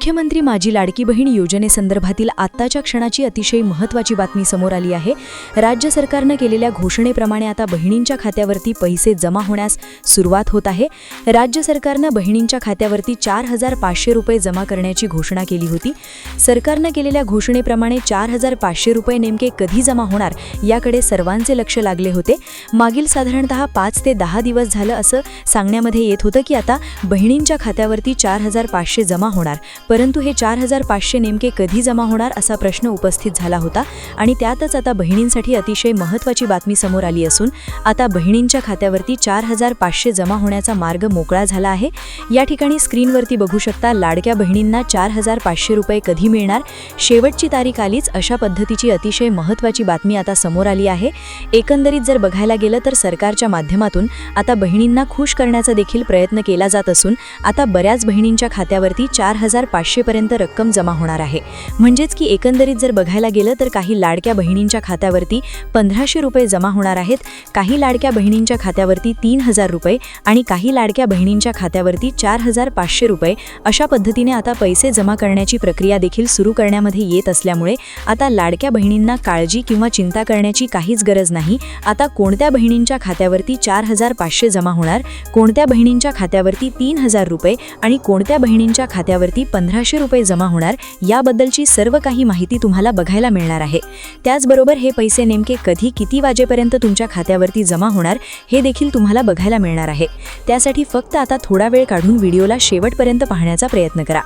मुख्यमंत्री माझी लाडकी बहीण योजनेसंदर्भातील आत्ताच्या क्षणाची अतिशय महत्त्वाची बातमी समोर आली आहे। राज्य सरकारने केलेल्या घोषणेप्रमाणे आता बहिणींच्या खात्यावरती पैसे जमा होण्यास सुरुवात होत आहे। राज्य सरकारने बहिणींच्या खात्यावरती 4500 रुपये जमा करण्याची घोषणा केली होती। सरकारने केलेल्या घोषणेप्रमाणे 4500 रुपये नेमके कधी जमा होणार याकडे सर्वांचे लक्ष लागले होते। मागील साधारणतः 5 ते 10 दिवस झालं असं सांगण्यामध्ये येत होतं की आता बहिणींच्या खात्यावरती 4500 जमा होणार, परंतु हे 4500 नेमके कधी जमा होणार असा प्रश्न उपस्थित झाला होता। आणि त्यातच आता बहिणींसाठी अतिशय महत्त्वाची बातमी समोर आली असून आता बहिणींच्या खात्यावरती 4500 जमा होण्याचा मार्ग मोकळा झाला आहे। या ठिकाणी स्क्रीनवरती बघू शकता लाडक्या बहिणींना 4500 रुपये कधी मिळणार, शेवटची तारीख आलीच अशा पद्धतीची अतिशय महत्त्वाची बातमी आता समोर आली आहे। एकंदरीत जर बघायला गेलं तर सरकारच्या माध्यमातून आता बहिणींना खुश करण्याचा देखील प्रयत्न केला जात असून आता बऱ्याच बहिणींच्या खात्यावरती 4500 पर्यंत रक्कम जमा होणार आहे। म्हणजेच की एकंदरीत जर बघायला गेलं तर काही लाडक्या बहिणींच्या खात्यावरती 1500 रुपये जमा होणार आहेत, काही लाडक्या बहिणींच्या खात्यावरती 3000 रुपये आणि काही लाडक्या बहिणींच्या खात्यावरती 4500 रुपये अशा पद्धतीने आता पैसे जमा करण्याची प्रक्रिया देखील सुरू करण्यामध्ये येत असल्यामुळे आता लाडक्या बहिणींना काळजी किंवा चिंता करण्याची काहीच गरज नाही। आता कोणत्या बहिणींच्या खात्यावरती 4500 जमा होणार, कोणत्या बहिणींच्या खात्यावरती 3000 रुपये आणि कोणत्या बहिणींच्या खात्यावरती 1500 रुपये जमा होणार याबद्दलची सर्व काही माहिती तुम्हाला बघायला मिळणार आहे। त्याचबरोबर हे पैसे नेमके कधी किती वाजेपर्यंत तुमच्या खात्यावरती जमा होणार हे देखील तुम्हाला बघायला मिळणार आहे। त्यासाठी फक्त आता थोडा वेळ काढून व्हिडिओला शेवटपर्यंत पाहण्याचा प्रयत्न करा।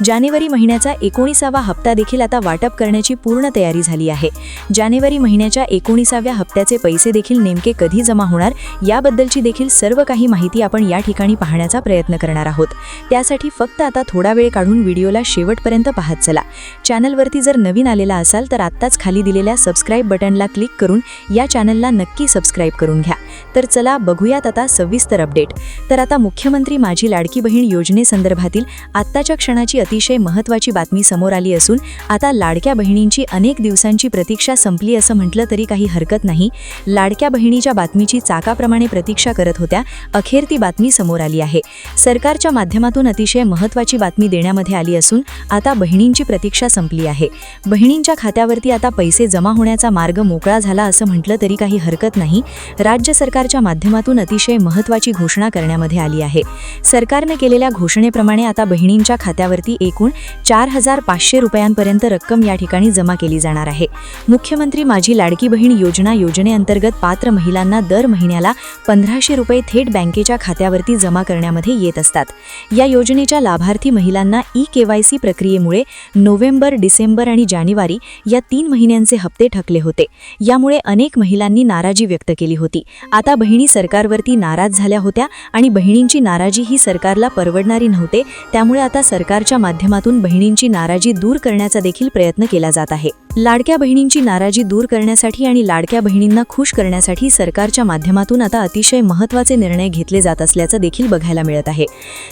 जानेवारी महिन्याचा 19वा हप्ता देखील आता वाटप करण्याची पूर्ण तयारी झाली आहे। जानेवारी महिन्याच्या 19व्या हप्त्याचे पैसे देखील नेमके कधी जमा होणार याबद्दलची देखील सर्व काही माहिती आपण या ठिकाणी पाहण्याचा प्रयत्न करणार आहोत। त्यासाठी फक्त आता थोडा वेळ काढून व्हिडिओला शेवटपर्यंत पाहत चला। चॅनलवरती जर नवीन आलेला असाल तर आत्ताच खाली दिलेल्या सबस्क्राइब बटनला क्लिक करून या चॅनलला नक्की सबस्क्राइब करून घ्या। तर चला बघूयात आता सविस्तर अपडेट। तर आता मुख्यमंत्री माझी लाडकी बहीण योजनेसंदर्भातील आत्ताच्या क्षणाची अतिशय महत्त्वाची बातमी समोर आली असून आता लाडक्या बहिणींची अनेक दिवसांची प्रतीक्षा संपली असं म्हटलं तरी काही हरकत नाही। लाडक्या बहिणीच्या बातमीची चाकाप्रमाणे प्रतीक्षा करत होत्या, अखेर ती बातमी समोर आली आहे। सरकारच्या माध्यमातून अतिशय महत्त्वाची बातमी देण्यामध्ये आली असून आता बहिणींची प्रतीक्षा संपली आहे। बहिणींच्या खात्यावरती आता पैसे जमा होण्याचा मार्ग मोकळा झाला असं म्हटलं तरी काही हरकत नाही। राज्य सरकारच्या माध्यमातून अतिशय महत्त्वाची घोषणा करण्यामध्ये आली आहे। सरकारने केलेल्या घोषणेप्रमाणे आता बहिणींच्या खात्यावरती एकूण 4500 रुपयांपर्यंत रक्कम या ठिकाणी जमा केली जाणार आहे। मुख्यमंत्री माझी लाडकी बहीण योजनेअंतर्गत पात्र महिलांना दर महिन्याला 1500 रुपये थेट बँकेच्या खात्यावरती जमा करण्यामध्ये येत असतात। या योजनेच्या लाभार्थी महिलांना ई-KYC प्रक्रियेमुळे नोव्हेंबर, डिसेंबर आणि जानेवारी या 3 महिन्यांचे हप्ते थकले होते। यामुळे अनेक महिलांनी नाराजी व्यक्त केली होती। आता बहिणी सरकारवरती नाराज झाल्या होत्या आणि बहिणींची नाराजी ही सरकारला परवडणारी नव्हते। त्यामुळे आता सरकारच्या माध्यमातून बहिणींची नाराजी दूर करण्याचा देखील प्रयत्न केला जात आहे। लाडक्या बहिणींची नाराजी दूर करण्यासाठी आणि लाडक्या बहिणींना खुश करण्यासाठी सरकारच्या माध्यमातून आता अतिशय महत्त्वाचे निर्णय घेतले जात असल्याचं देखील बघायला मिळत आहे।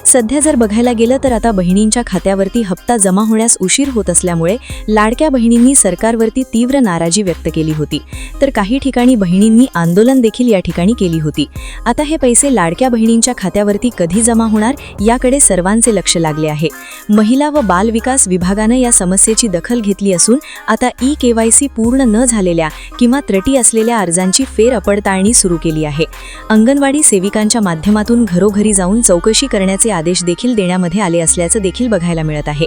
सध्या जर बघायला गेलं तर आता बहिणींच्या खात्यावरती हप्ता जमा होण्यास उशीर होत असल्यामुळे लाडक्या बहिणींनी सरकारवरती तीव्र नाराजी व्यक्त केली होती, तर काही ठिकाणी बहिणींनी आंदोलन देखील या ठिकाणी केली होती। आता हे पैसे लाडक्या बहिणींच्या खात्यावरती कधी जमा होणार याकडे सर्वांचे लक्ष लागले आहे। महिला व बाल विकास विभागाने या समस्येची दखल घेतली असून आता ई-KYC पूर्ण न झालेल्या किंवा त्रुटी असलेल्या अर्जांची फेरपडताळणी सुरू केली आहे। अंगणवाडी सेविकांच्या माध्यमातून घरोघरी जाऊन चौकशी करण्याचे आदेश देखील देण्यामध्ये आले असल्याचं देखील बघायला मिळत आहे।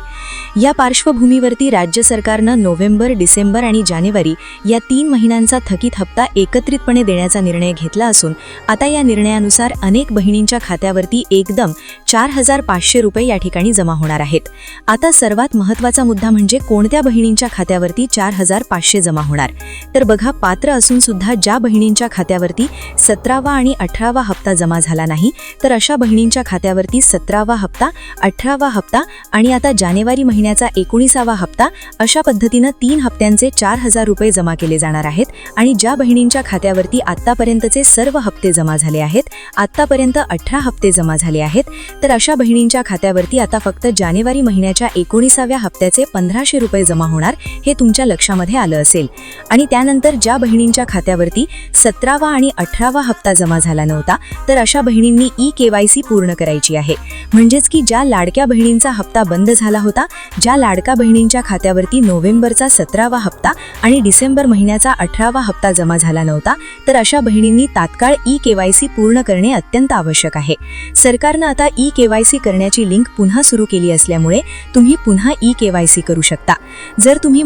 या पार्श्वभूमीवरती राज्य सरकारनं नोव्हेंबर, डिसेंबर आणि जानेवारी या 3 महिन्यांचा थकीत हप्ता एकत्रितपणे देण्याचा निर्णय घेतला असून आता या निर्णयानुसार अनेक बहिणींच्या खात्यावरती एकदम 4500 रुपये या ठिकाणी जमा होणार आहेत। आता सर्वात महत्त्वाचा मुद्दा म्हणजे कोणत्या बहिणींच्या खात्यावरती 4500 जमा होणार। तर बघा, पात्र असून सुद्धा ज्या बहिणींच्या खात्यावरती 17वा आणि 18वा हप्ता जमा झाला नाही तर अशा बहिणींच्या खात्यावरती 17वा हप्ता, 18वा हप्ता आणि आता जानेवारी महिन्याचा 19वा हप्ता अशा पद्धतीनं 3 हप्त्यांचे 4000 रुपये जमा केले जाणार आहेत। आणि ज्या बहिणींच्या खात्यावरती आत्तापर्यंतचे सर्व हप्ते जमा झाले आहेत, आत्तापर्यंत 18 हप्ते जमा झाले आहेत, तर अशा बहिणींच्या खात्यावरती आता फक्त जानेवारी महिन्याच्या 19व्या हप्त्याचे 1500 रुपये जमा होणार हे तुमच्या लक्षामध्ये आलं असेल। आणि त्यानंतर ज्या बहिणींच्या खात्यावरती 17वा आणि 18वा हप्ता जमा झाला नव्हता तर अशा बहिणींनी ई-KYC पूर्ण करायची आहे। म्हणजेच की ज्या लाडक्या बहिणींचा हप्ता बंद झाला होता. ज्या लाडका बहिणींच्या खात्यावरती नोव्हेंबरचा 17वा हप्ता आणि डिसेंबर महिन्याचा 18वा हप्ता जमा झाला नव्हता, तर अशा बहिणींनी तात्काळ ई-केवायसी पूर्ण करणे अत्यंत आवश्यक आहे. सरकारनं आता ई-केवायसी करण्याची लिंक पुन्हा सुरू केली असल्यामुळे तुम्ही पुन्हा ई-केवायसी करू शकता. जर तुम्ही